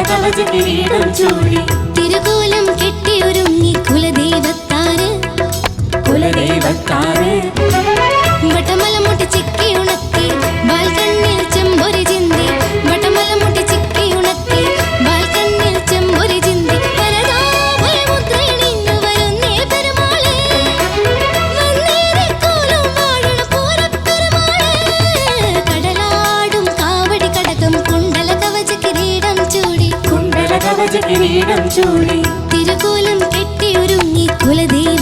കവച കിരീടം ചൂടി തിരുകോലം കെട്ടിയൊരുങ്ങി കുലദൈവത്താര് വട്ടമല മുട്ടി ചിക്കി ഉണക്കി ബാൽക്കണ്ണിൽ ചെമ്പൊരി ചിന്തി വട്ടമല മുട്ടി ചിക്കി ഉണക്കി ബാൽക്കണ്ണിൽ ചെമ്പൊരി ചിന്തി പരതാഭയമുദ്രണിഞ്ഞു വരുന്നേ പെരുമാളെ വന്നേറിക്കോലും വാഴണ പൂരപ്പെരുമാളെ കടലാടും കാവടി കടകം കുണ്ടല കവച കിരീടം ചൂടി തിരുകോലം തിരുകോലം കെട്ടിയൊരുങ്ങി കുലദൈവ